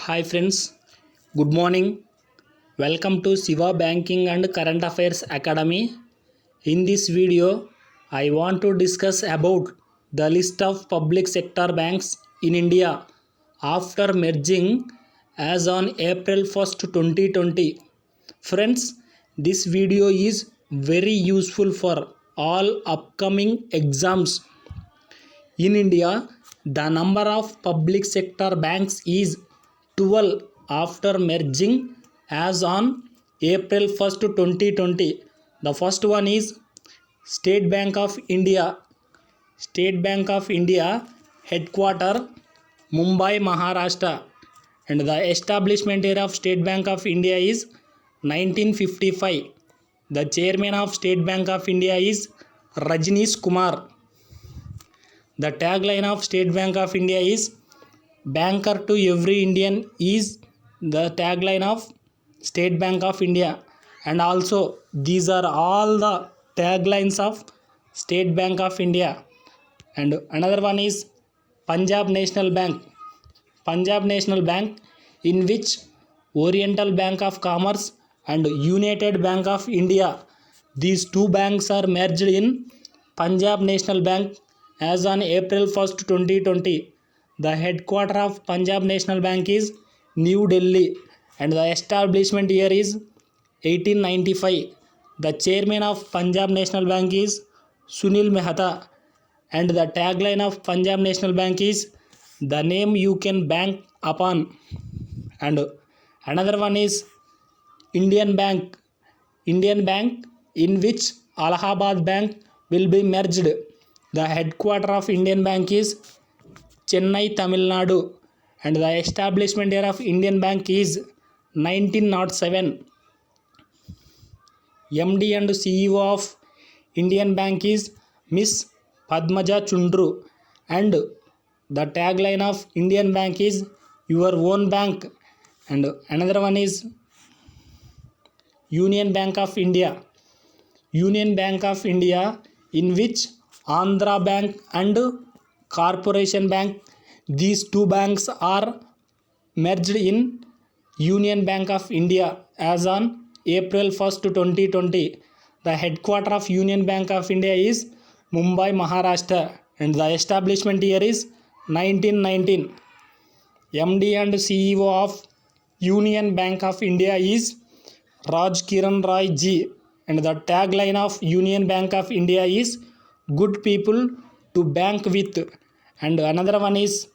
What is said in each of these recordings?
Hi friends, good morning. Welcome to Siva Banking and Current Affairs Academy. In this video, I want to discuss about the list of public sector banks in India after merging as on April 1st, 2020. Friends, this video is very useful for all upcoming exams. In India, the number of public sector banks is 12 after merging as on April 1st, 2020. The first one is State Bank of India. State Bank of India headquarter Mumbai, Maharashtra, and the establishment year of State Bank of India is 1955. The chairman of State Bank of India is Rajneesh Kumar. The tagline of State Bank of India is Banker to every Indian is the tagline of State Bank of India, and also these are all the taglines of State Bank of India. And another one is Punjab National Bank. Punjab National Bank, in which Oriental Bank of Commerce and United Bank of India, these two banks are merged in Punjab National Bank as on April 1st, 2020. The headquarter of Punjab National Bank is New Delhi and the establishment year is 1895. The chairman of Punjab National Bank is Sunil Mehta and the tagline of Punjab National Bank is the name you can bank upon. And another one is Indian Bank. Indian Bank, in which Allahabad Bank will be merged. The headquarter of Indian Bank is Chennai, Tamil Nadu, and the establishment year of Indian Bank is 1907. MD and CEO of Indian Bank is Miss Padmaja Chundru, and the tagline of Indian Bank is your own bank. And another one is Union Bank of India. Union Bank of India, in which Andhra Bank and Corporation Bank, these two banks are merged in Union Bank of India as on April 1st, 2020. The headquarter of Union Bank of India is Mumbai, Maharashtra, and the establishment year is 1919. MD and CEO of Union Bank of India is Raj Kiran Roy Ji, and the tagline of Union Bank of India is good people to bank with. And another one is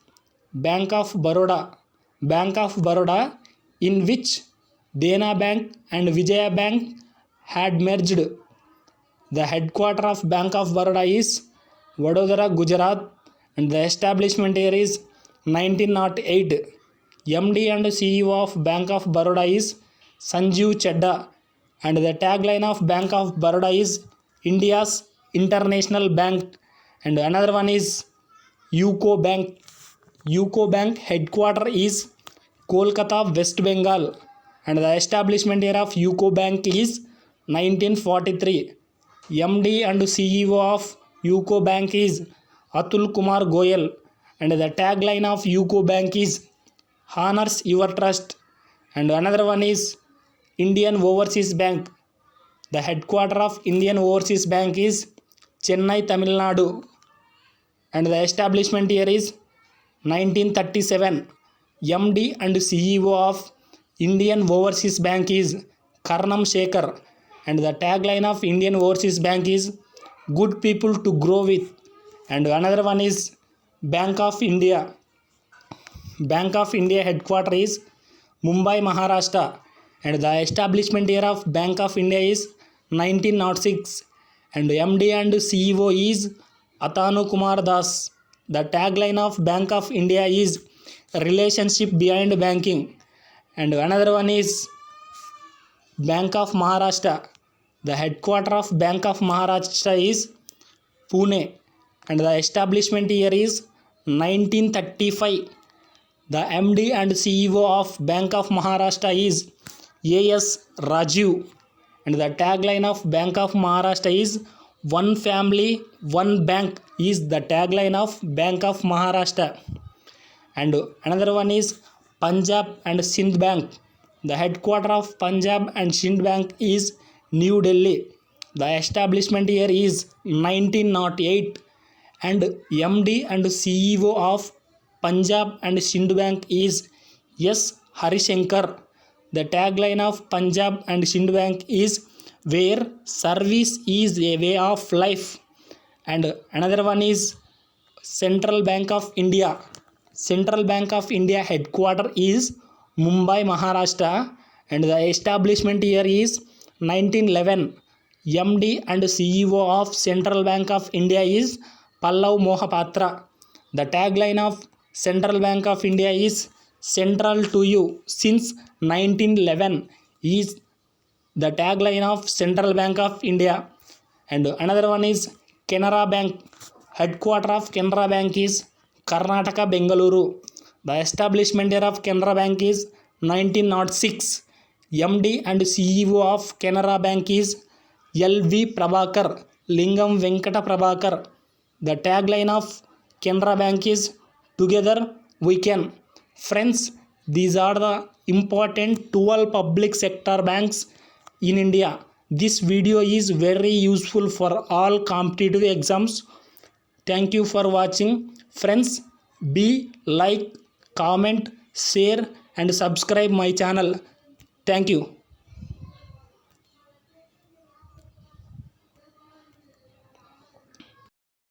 Bank of Baroda. Bank of Baroda, in which Dena Bank and Vijaya Bank had merged. The headquarter of Bank of Baroda is Vadodara, Gujarat, and the establishment year is 1908. MD and CEO of Bank of Baroda is Sanjeev Chadha, and the tagline of Bank of Baroda is India's International Bank. And another one is UCO Bank. UCO Bank headquarter is Kolkata, West Bengal, and the establishment year of UCO Bank is 1943. MD and CEO of UCO Bank is Atul Kumar Goyal, and the tagline of UCO Bank is Honors Your Trust. And another one is Indian Overseas Bank. The headquarter of Indian Overseas Bank is Chennai, Tamil Nadu, and the establishment year is 1937. MD and CEO of Indian Overseas Bank is Karnam Shekhar, and the tagline of Indian Overseas Bank is good people to grow with. And another one is Bank of India. Bank of India headquarter is Mumbai, Maharashtra, and the establishment year of Bank of India is 1906. And MD and CEO is Atanu Kumar Das. The tagline of Bank of India is relationship behind banking. And another one is Bank of Maharashtra. The headquarter of Bank of Maharashtra is Pune, and the establishment year is 1935. The MD and CEO of Bank of Maharashtra is A.S. Rajiv, and the tagline of Bank of Maharashtra is one family, one bank is the tagline of Bank of Maharashtra. And another one is Punjab and Sindh Bank. The headquarter of Punjab and Sindh Bank is New Delhi. The establishment year is 1908 and MD and CEO of Punjab and Sindh Bank is S. Harishankar. The tagline of Punjab and Sindh Bank is where service is a way of life. And another one is Central Bank of India. Central Bank of India headquarter is Mumbai, Maharashtra, and the establishment year is 1911. MD and CEO of Central Bank of India is Pallav Mohapatra. The tagline of Central Bank of India is Central to you since 1911 is the tagline of Central Bank of India. And another one is Canara Bank. Headquarter of Canara Bank is Karnataka, Bengaluru. The establishment year of Canara Bank is 1906. MD and CEO of Canara Bank is LV Prabhakar, Lingam Venkata Prabhakar. The tagline of Canara Bank is Together We Can. Friends, these are the important 12 public sector banks in India. This video is very useful for all competitive exams. Thank you for watching. Friends, be like, comment, share and subscribe my channel. Thank you.